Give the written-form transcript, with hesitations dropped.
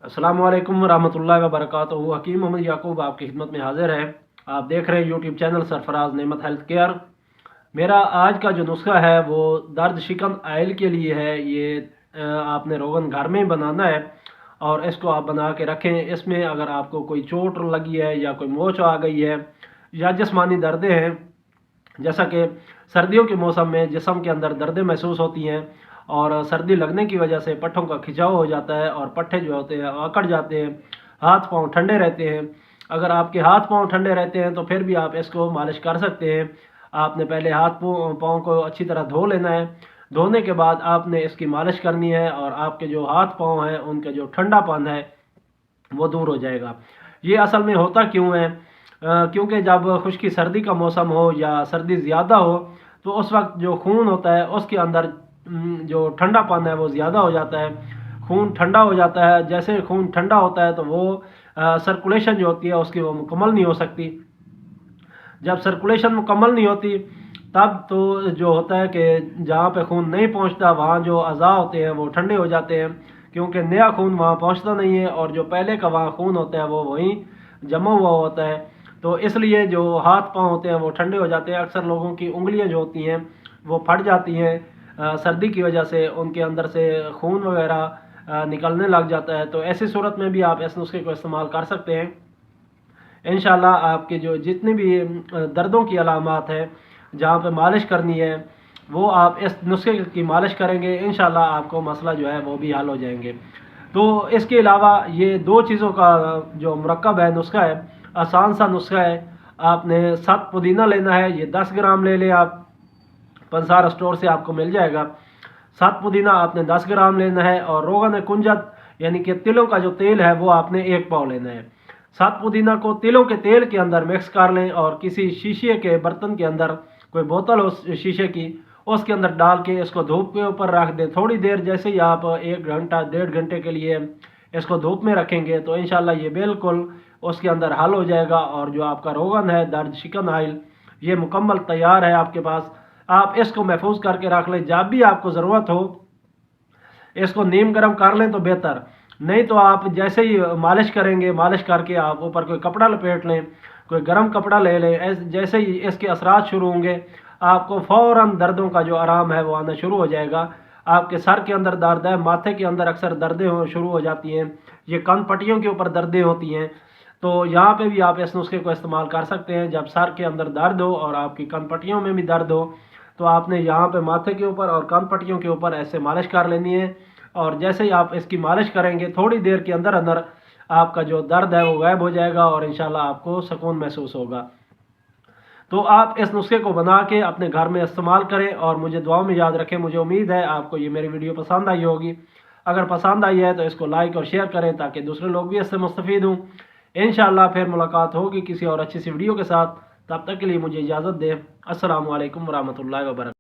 अस्सलामु अलैकुम रहमतुल्लाहि व बरकातुहू। हकीम मोहम्मद याकूब आपकी खिदमत में हाजिर है। आप देख रहे हैं यूट्यूब चैनल सरफराज नेमत हेल्थ केयर। मेरा आज का जो नुस्खा है वो दर्द शिकन आयल के लिए है। ये आपने रोगन घर में ही बनाना है और इसको आप बना के रखें। इसमें अगर आपको कोई चोट लगी है या कोई मोच आ गई है या जिस्मानी दर्दें हैं, जैसा कि सर्दियों के मौसम में जिस्म के अंदर दर्दें महसूस होती हैं और सर्दी लगने की वजह से पट्ठों का खिंचाव हो जाता है और पट्ठे जो होते हैं अकड़ जाते हैं, हाथ पांव ठंडे रहते हैं। अगर आपके हाथ पांव ठंडे रहते हैं तो फिर भी आप इसको मालिश कर सकते हैं। आपने पहले हाथ पांव को अच्छी तरह धो लेना है। धोने के बाद आपने इसकी मालिश करनी है और आपके जो हाथ पांव हैं उनका जो ठंडापन है वो दूर हो जाएगा। ये असल में होता क्यों है? क्योंकि जब खुश्की सर्दी का मौसम हो या सर्दी ज़्यादा हो तो उस वक्त जो खून होता है उसके अंदर जो ठंडापन है वो ज़्यादा हो जाता है। खून ठंडा हो जाता है। जैसे खून ठंडा होता है तो वो सर्कुलेशन जो होती है उसकी वो मुकम्मल नहीं हो सकती। जब सर्कुलेशन मुकम्मल नहीं होती तब तो जो होता है कि जहाँ पे खून नहीं पहुँचता वहाँ जो अज़ा होते हैं वो ठंडे हो जाते हैं, क्योंकि नया खून वहाँ पहुँचता नहीं है और जो पहले का वहाँ खून होता है वो वहीं जमा हुआ होता है। तो इसलिए जो हाथ पांव होते हैं वो ठंडे हो जाते हैं। अक्सर लोगों की उंगलियां जो होती हैं वो फट जाती हैं सर्दी की वजह से, उनके अंदर से खून वगैरह निकलने लग जाता है। तो ऐसी सूरत में भी आप इस नुस्खे को इस्तेमाल कर सकते हैं। इंशाल्लाह आपके जो जितनी भी दर्दों की अलामात है जहाँ पे मालिश करनी है वो आप इस नुस्खे की मालिश करेंगे, इंशाल्लाह आपको मसला जो है वो भी हल हो जाएंगे। तो इसके अलावा ये दो चीज़ों का जो मरकब है नुस्खा है, आसान सा नुस्खा है। आपने 7 पुदीना लेना है, ये 10 ग्राम ले लें आप, पंसार स्टोर से आपको मिल जाएगा। 7 पुदीना आपने 10 ग्राम लेना है और रोगन कुंजत यानी कि तिलों का जो तेल है वो आपने 1 पाव लेना है। 7 पुदीना को तिलों के तेल के अंदर मिक्स कर लें और किसी शीशे के बर्तन के अंदर, कोई बोतल हो शीशे की, उसके अंदर डाल के इसको धूप के ऊपर रख दें थोड़ी देर। जैसे ही आप 1 घंटा 1.5 घंटे के लिए इसको धूप में रखेंगे तो इंशाल्लाह ये बिल्कुल उसके अंदर हल हो जाएगा और जो आपका रोगन है दर्द शिकन आयल ये मुकम्मल तैयार है आपके पास। आप इसको महफूज करके रख लें, जब भी आपको ज़रूरत हो इसको नीम गर्म कर लें तो बेहतर। नहीं तो आप जैसे ही मालिश करेंगे, मालिश करके आप ऊपर कोई कपड़ा लपेट लें, कोई गर्म कपड़ा ले लें। जैसे ही इसके असरात शुरू होंगे आपको फ़ौरन दर्दों का जो आराम है वो आना शुरू हो जाएगा। आपके सर के अंदर दर्द है, माथे के अंदर अक्सर दर्दें शुरू हो जाती हैं, ये कान पट्टियों के ऊपर दर्दें होती हैं। तो यहाँ पे भी आप इस नुस्खे को इस्तेमाल कर सकते हैं। जब सर के अंदर दर्द हो और आपकी कान पट्टियों में भी दर्द हो तो आपने यहाँ पे माथे के ऊपर और कान पट्टियों के ऊपर ऐसे मालिश कर लेनी है और जैसे ही आप इसकी मालिश करेंगे थोड़ी देर के अंदर अंदर आपका जो दर्द है वो गायब हो जाएगा और इंशाल्लाह आपको सुकून महसूस होगा। तो आप इस नुस्खे को बना के अपने घर में इस्तेमाल करें और मुझे दुआओं में याद रखें। मुझे उम्मीद है आपको ये मेरी वीडियो पसंद आई होगी। अगर पसंद आई है तो इसको लाइक और शेयर करें ताकि दूसरे लोग भी इससे मुस्तफ़ीद हों। इंशाल्लाह फिर मुलाकात होगी किसी और अच्छी सी वीडियो के साथ। तब तक के लिए मुझे इजाज़त दें। अस्सलामु अलैकुम रहमतुल्लाहि व बरकातहू।